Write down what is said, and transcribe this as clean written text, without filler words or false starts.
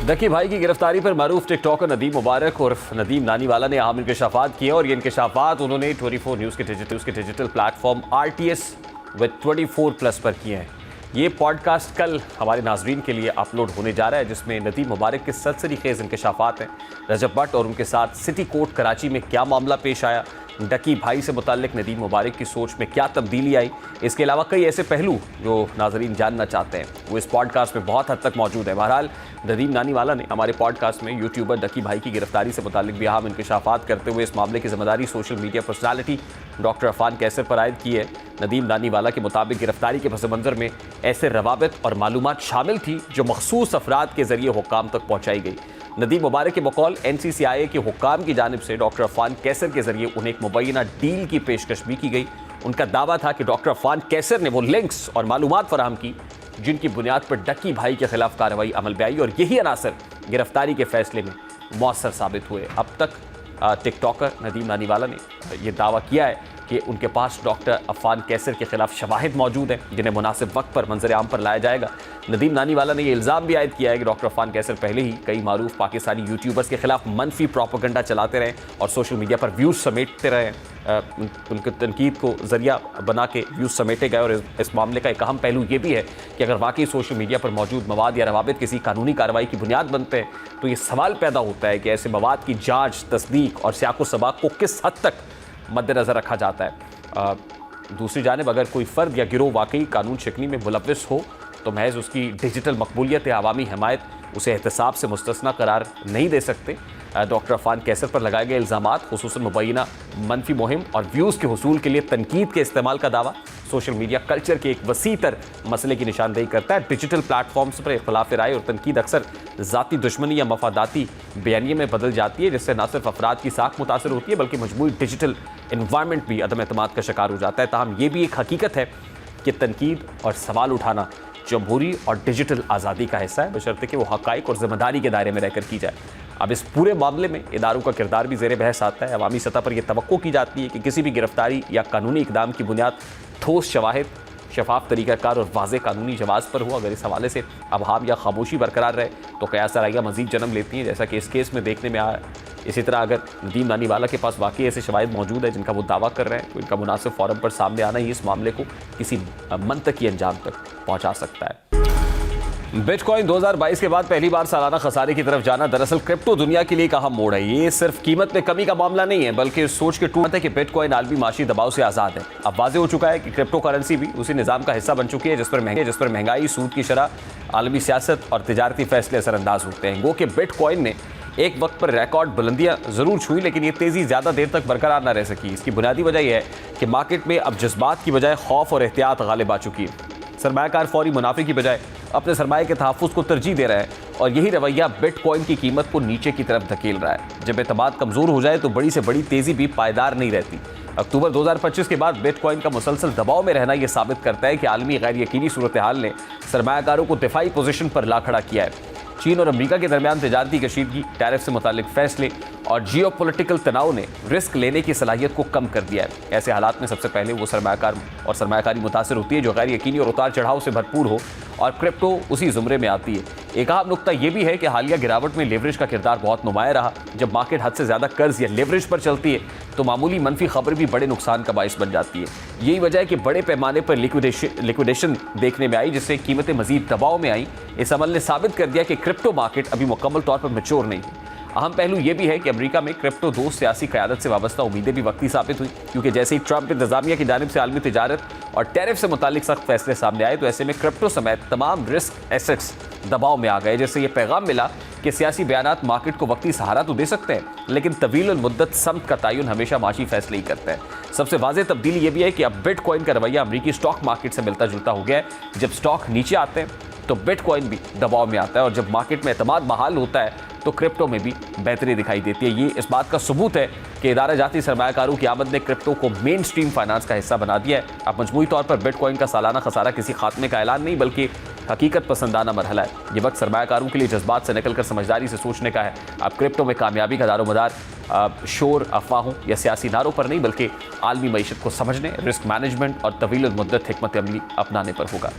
डकी भाई की गिरफ्तारी पर मारूफ टिकटॉकर नदीम मुबारक और नदीम नानीवाला ने अहम इंकशाफात किए और ये इंकशाफात उन्होंने 24 न्यूज़ के डिजिटल प्लेटफॉर्म RTS विद 24+ पर किए हैं। ये पॉडकास्ट कल हमारे नाजरीन के लिए अपलोड होने जा रहा है, जिसमें नदीम मुबारक के सनसनीखेज इंकशाफात हैं। रजब भट्ट और उनके साथ सिटी कोर्ट कराची में क्या मामला पेश आया, डकी भाई से मुताल्लिक नदीम मुबारक की सोच में क्या तब्दीली आई, इसके अलावा कई ऐसे पहलू जो नाजरीन जानना चाहते हैं वो इस पॉडकास्ट में बहुत हद तक मौजूद है। बहरहाल नदीम नानीवाला ने हमारे पॉडकास्ट में यूट्यूबर डकी भाई की गिरफ्तारी से मुताल्लिक भी अहम इंकशाफात करते हुए इस मामले की जिम्मेदारी social media personality doctor Afan Qaiser पर आयद की है। नदीम नानीवाला के मुताबिक गिरफ्तारी के पस मंज़र में ऐसे रवाबित और मालूमात शामिल थी जो मखसूस अफराद के जरिए हुक्काम तक पहुँचाई गई। नदीम मुबारक के बकौल NCCIA के हुक्काम की जानिब से डॉक्टर अफान कैसर के जरिए उन्हें एक मुबैना डील की पेशकश भी की गई। उनका दावा था कि डॉक्टर अफान कैसर ने वो लिंक्स और मालूमात फराहम की जिनकी बुनियाद पर डकी भाई के खिलाफ कार्रवाई अमल में आई और यही अनासर गिरफ्तारी के फैसले में मौसर साबित हुए। अब तक टिकटॉकर नदीम नानीवाला ने यह दावा किया है कि उनके पास डॉक्टर अफान कैसर के खिलाफ शवाहिद मौजूद हैं जिन्हें मुनासिब वक्त पर मंजर आम पर लाया जाएगा। नदीम नानीवाला ने यह इल्ज़ाम भी आयद किया है कि डॉक्टर अफान कैसर पहले ही कई मारूफ पाकिस्तानी यूट्यूबर्स के खिलाफ मनफी प्रोपेगेंडा चलाते रहे और सोशल मीडिया पर व्यूज़ समेटते रहे। उनकी तनकीद को जरिया बना के व्यूज़ समेटे गए और इस मामले का एक अहम पहलू ये भी है कि अगर वाकई सोशल मीडिया पर मौजूद मवाद या रवाबित किसी कानूनी कार्रवाई की बुनियाद बनते हैं तो ये सवाल पैदा होता है कि ऐसे मवाद की जाँच, तस्दीक और सियाक़ो सबाक़ को किस हद तक मद्देनज़र रखा जाता है। दूसरी जानिब अगर कोई फ़र्द या गिरोह वाकई कानून शिकनी में मुलव्विस हो तो महज उसकी डिजिटल मकबूलियत या अवामी हमायत उसे एहतसाब से मुस्तस्ना करार नहीं दे सकते। डॉक्टर अफान कैसर पर लगाए गए इल्ज़ामात खुसूसन मुबैना मनफी मुहिम और व्यूज़ के हुसूल के लिए तनकीद के इस्तेमाल का दावा सोशल मीडिया कल्चर के एक वसीतर मसले की निशानदेही करता है। डिजिटल प्लेटफॉर्म्स पर इख्तिलाफ राय और तनकीद अक्सर ज़ाती दुश्मनी या मफादाती बयानिए में बदल जाती है, जिससे न सिर्फ अफराद की साख मुतासर होती है बल्कि मजमूई डिजिटल इन्वायरमेंट भी अदम एतमाद का शिकार हो जाता है। ताहम ये भी एक हकीकत है कि तनकीद और सवाल उठाना जमहूरी और डिजिटल आज़ादी का हिस्सा है, बशर्ते कि वो हक़ाइक़ और ज़िम्मेदारी के दायरे में रहकर की जाए। अब इस पूरे मामले में इदारों का किरदार भी ज़ेर बहस आता है। अवामी सतह पर यह तवक्को की जाती है कि किसी भी गिरफ्तारी या कानूनी इक़दाम की बुनियाद ठोस शवाहिद, शफाफ तरीक़ाकार और वाज़ेह कानूनी जवाज़ पर हो। अगर इस हवाले से अबहाम या खामोशी बरकरार रहे तो क़यास आराइयाँ मज़ीद जन्म लेती हैं, जैसा कि इस केस में देखने में आया। इसी तरह अगर नदीम नानीवाला के पास वाकई ऐसे शवाहिद मौजूद है जिनका वो दावा कर रहे हैं तो इनका मुनासिब फ़ोरम पर सामने आना ही इस मामले को किसी मंतकी अंजाम तक पहुँचा सकता है। बिटकॉइन 2022 के बाद पहली बार सालाना खसारे की तरफ जाना दरअसल क्रिप्टो दुनिया के लिए एक अहम मोड़ है। ये सिर्फ कीमत में कमी का मामला नहीं है बल्कि इस सोच के टूटते है कि बिटकॉइन आलमी माशी दबाव से आज़ाद है। अब वाज़ेह हो चुका है कि क्रिप्टो करेंसी भी उसी निज़ाम का हिस्सा बन चुकी है जिस पर महंगाई, सूद की शरह, आलमी सियासत और तिजारती फैसले असरअंदाज होते हैं। गो कि बिटकॉइन ने एक वक्त पर रिकॉर्ड बुलंदियां ज़रूर छुई लेकिन ये तेज़ी ज़्यादा देर तक बरकरार न रह सकी। इसकी बुनियादी वजह यह है कि मार्केट में अब जज्बात की बजाय खौफ और एहतियात गालिब आ चुकी है। सरमायाकार फौरी मुनाफे की बजाय अपने सरमाए के तहफ़्फ़ुज़ को तरजीह दे रहा है और यही रवैया बिटकॉइन की कीमत को नीचे की तरफ धकेल रहा है। जब एतमाद कमज़ोर हो जाए तो बड़ी से बड़ी तेज़ी भी पायदार नहीं रहती। अक्टूबर 2025 के बाद बिटकॉइन का मुसलसल दबाव में रहना यह साबित करता है कि आलमी गैर यकीनी सूरत हाल ने सरमायाकारों को दिफाई पोजीशन पर ला खड़ा किया है। चीन और अमेरिका के दरमियान तिजारती कशीदगी, टैरिफ से मुतालिक फैसले और जियोपॉलिटिकल तनाव ने रिस्क लेने की सलाहियत को कम कर दिया है। ऐसे हालात में सबसे पहले वो सरमायाकार और सरमायाकारी मुतासर होती है जो गैर यकीनी और उतार चढ़ाव से भरपूर हो और क्रिप्टो उसी ज़ुमरे में आती है। एक अहम नुकता यह भी है कि हालिया गिरावट में लेवरेज का किरदार बहुत नुमाया रहा। जब मार्केट हद से ज़्यादा कर्ज या लेवरेज पर चलती है तो मामूली मनफी खबर भी बड़े नुकसान का बाइस बन जाती है। यही वजह है कि बड़े पैमाने पर लिक्विडेशन देखने में आई जिससे कीमतें मजीद दबाव में आई। इस अमल ने साबित कर दिया कि क्रिप्टो मार्केट अभी मुकम्मल तौर पर मैच्योर नहीं है। अहम पहलू यह भी है कि अमेरिका में क्रिप्टो दोस्त सियासी क़यादत से वाबस्ता उम्मीदें भी वक्ती साबित हुई क्योंकि जैसे ही ट्रंप इंतजामिया की जानिब से आलमी तिजारत और टैरिफ से मुतालिक सख्त फैसले सामने आए तो ऐसे में क्रिप्टो समेत तमाम रिस्क एसेट्स दबाव में आ गए, जिससे यह पैगाम मिला कि सियासी बयानात मार्केट को वक्ती सहारा तो दे सकते हैं लेकिन तवील मुद्दत समत का तयन हमेशा माशी फैसले ही करता है। सबसे वाज़ेह तब्दीली यह भी है कि अब बिटकॉइन का रवैया अमरीकी स्टॉक मार्केट से मिलता जुलता हो गया है। जब स्टॉक नीचे आते हैं तो बिटकॉइन भी दबाव में आता है और जब मार्केट में एतमाद बहाल होता है तो क्रिप्टो में भी बेहतरी दिखाई देती है। ये इस बात का सबूत है कि इदारा जाती सरमायाकारों की आमद ने क्रिप्टो को मेन स्ट्रीम फाइनेंस का हिस्सा बना दिया है। अब मजमूई तौर पर बिटकॉइन का सालाना खसारा किसी खात्मे का ऐलान नहीं बल्कि हकीकत पसंदाना मरहला है। ये वक्त सरमायाकारों के लिए जज्बात से निकलकर समझदारी से सोचने का है। अब क्रिप्टो में कामयाबी का दारोमदार शोर, अफवाहों या सियासी नारों पर नहीं बल्कि आलमी मईशत को समझने, रिस्क मैनेजमेंट और तवील मुद्दत हिकमत अमली अपनाने पर होगा।